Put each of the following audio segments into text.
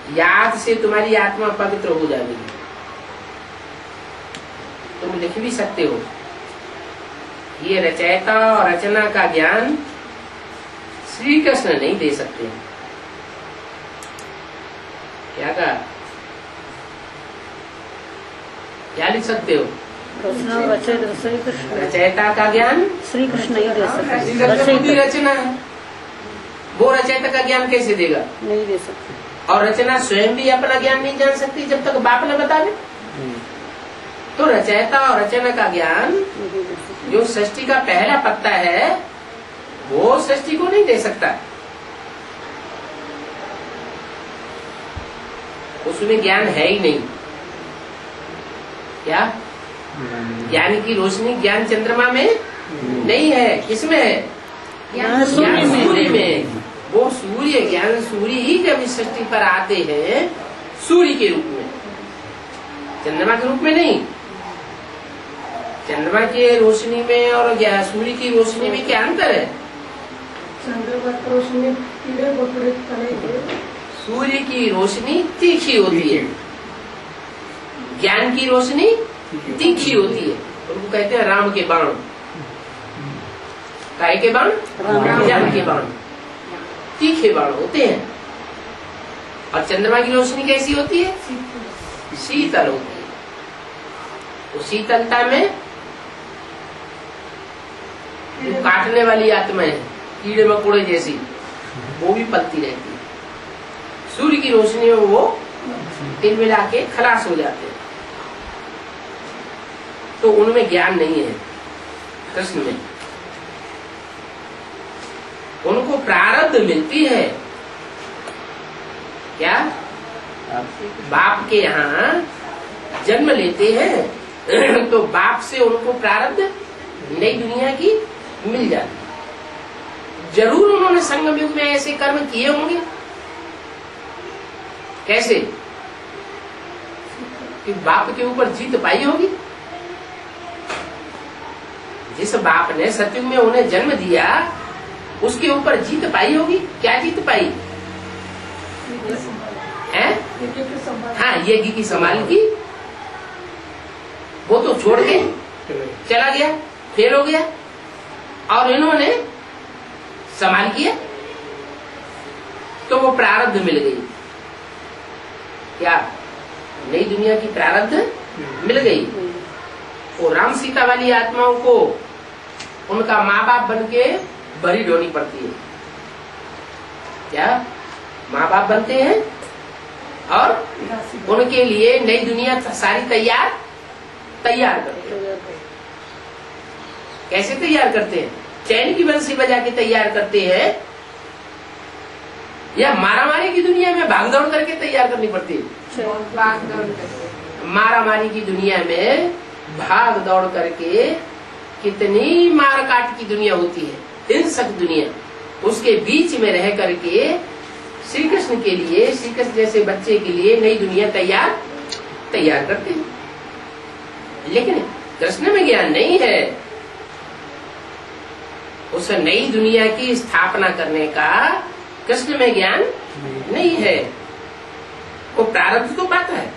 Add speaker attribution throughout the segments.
Speaker 1: याद से तुम्हारी आत्मा पवित्र हो जाएगी। तुम लिख भी सकते हो, ये रचयिता और रचना का ज्ञान श्री कृष्ण नहीं दे सकते। क्या कहा? क्या लिख सकते हो? रचयिता का ज्ञान
Speaker 2: श्री कृष्ण ही दे सकते,
Speaker 1: श्री कृष्ण की रचना है, वो रचयिता का ज्ञान कैसे देगा?
Speaker 2: नहीं दे सकते।
Speaker 1: और रचना स्वयं भी अपना ज्ञान नहीं जान सकती जब तक बाप न बता दे। तो रचयिता और रचना का ज्ञान जो सृष्टि का पहला पत्ता है वो सृष्टि को नहीं दे सकता। उसमें ज्ञान है ही नहीं। क्या? ज्ञान की रोशनी ज्ञान चंद्रमा में नहीं है, किसमें है? ज्ञान सूर्य में। वो सूर्य, ज्ञान सूर्य ही जब इस सृष्टि पर आते हैं सूर्य के रूप में, चंद्रमा के रूप में नहीं। चंद्रमा की रोशनी में और सूर्य की रोशनी में क्या अंतर है?
Speaker 3: चंद्रमा की रोशनी कीड़े मकोड़े तले,
Speaker 1: सूर्य की रोशनी तीखी होती है, ज्ञान की रोशनी तीखी होती है। उनको कहते हैं राम के बाण। काय के बाण? राम के बाण। तीखे बाण होते हैं। और चंद्रमा की रोशनी कैसी होती है? शीतल होती है। उस शीतलता में जो काटने वाली आत्मा है, कीड़े मकोड़े जैसी, वो भी पलती रहती है। सूर्य की रोशनी में वो तिल मिला के खलास हो जाते हैं। तो उनमें ज्ञान नहीं है कृष्ण में। उनको प्रारब्ध मिलती है। क्या? बाप के यहाँ जन्म लेते हैं तो बाप से उनको प्रारब्ध नई दुनिया की मिल जाती। जरूर उन्होंने संगम युग में ऐसे कर्म किए होंगे। कैसे? कि बाप के ऊपर जीत पाई होगी। जिस बाप ने सतयुग में उन्हें जन्म दिया उसके ऊपर जीत पाई होगी। क्या जीत पाई है? हाँ, यज्ञ की संभाल की। वो तो छोड़ के चला गया, फेल हो गया, और इन्होंने संभाल किया तो वो प्रारब्ध मिल गई। क्या? नई दुनिया की प्रारब्ध मिल गई। वो राम सीता वाली आत्माओं को उनका माँ बाप बन के बलि ढोनी पड़ती है। क्या? माँ बाप बनते हैं और उनके लिए नई दुनिया सारी तैयार करते हैं। कैसे तैयार करते हैं? चैन की बंसी बजा के तैयार करते हैं, या मारामारी की दुनिया में भागदौड़ करके तैयार करनी पड़ती है? मारामारी की दुनिया में भाग दौड़ करके कितनी मार काट की दुनिया होती है, हिंसक दुनिया, उसके बीच में रह करके श्री कृष्ण के लिए, श्री कृष्ण जैसे बच्चे के लिए नई दुनिया तैयार करते हैं। लेकिन कृष्ण में ज्ञान नहीं है। उस नई दुनिया की स्थापना करने का कृष्ण में ज्ञान नहीं है। वो प्रारब्ध तो पाता है।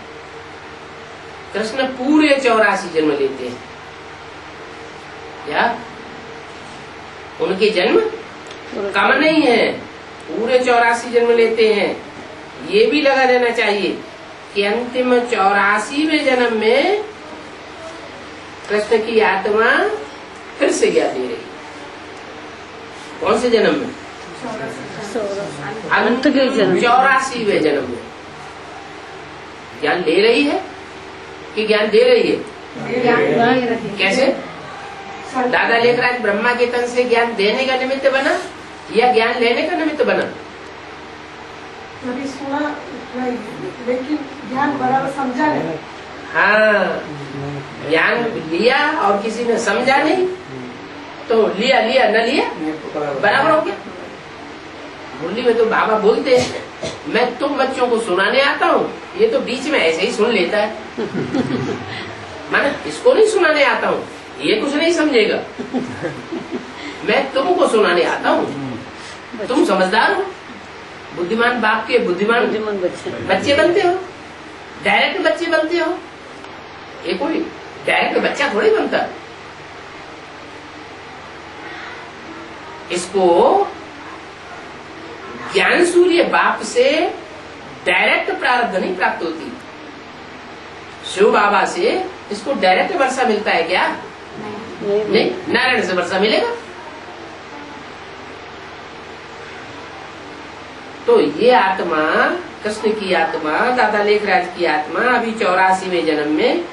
Speaker 1: कृष्ण पूरे 84 जन्म लेते हैं। क्या? उनके जन्म कम नहीं है, पूरे 84 जन्म लेते हैं। ये भी लगा देना चाहिए कि अंतिम 84वें जन्म में कृष्ण की आत्मा फिर से ज्ञान दे रही। कौन से जन्म में? अंतिम 84वें जन्म में ज्ञान ले रही है कि ज्ञान दे रही है? कैसे? दादा लेखराज ब्रह्मा के तन से ज्ञान देने का निमित्त बना या ज्ञान लेने का निमित्त बना?
Speaker 3: कभी सुना लेकिन ज्ञान बराबर समझा नहीं।
Speaker 1: हाँ, ज्ञान लिया और किसी ने समझा नहीं, तो लिया न लिया बराबर हो गया। मुरली में तो बाबा बोलते हैं, मैं तुम बच्चों को सुनाने आता हूँ, ये तो बीच में ऐसे ही सुन लेता है। माने इसको नहीं सुनाने आता हूँ, ये कुछ नहीं समझेगा। मैं तुमको सुनाने आता हूँ, तुम समझदार हो, बुद्धिमान बाप के बुद्धिमान
Speaker 2: बुद्धिमान बच्चे।
Speaker 1: बच्चे बनते हो, डायरेक्ट बच्चे बनते हो। ये कोई डायरेक्ट बच्चा थोड़ी बनता। इसको ज्ञान सूर्य बाप से डायरेक्ट प्रारब्ध नहीं प्राप्त होती। शिव बाबा से इसको डायरेक्ट वर्षा मिलता है क्या? नहीं, नारायण से वर्षा मिलेगा। तो ये आत्मा, कृष्ण की आत्मा, दादा लेखराज की आत्मा अभी 84वें जन्म में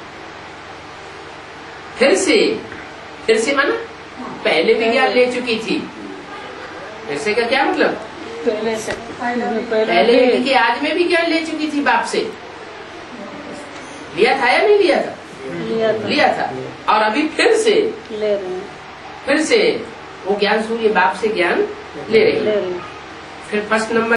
Speaker 1: फिर से माना पहले भी ज्ञान ले चुकी थी। फिर से का क्या मतलब?
Speaker 2: पहले से
Speaker 1: पहले भी कि आज में भी ज्ञान ले चुकी थी बाप से। लिया था या नहीं लिया था? लिया था। और अभी फिर से
Speaker 2: ले रहे हैं,
Speaker 1: फिर से वो ज्ञान सूर्य बाप से ज्ञान ले रही है। फिर फर्स्ट नंबर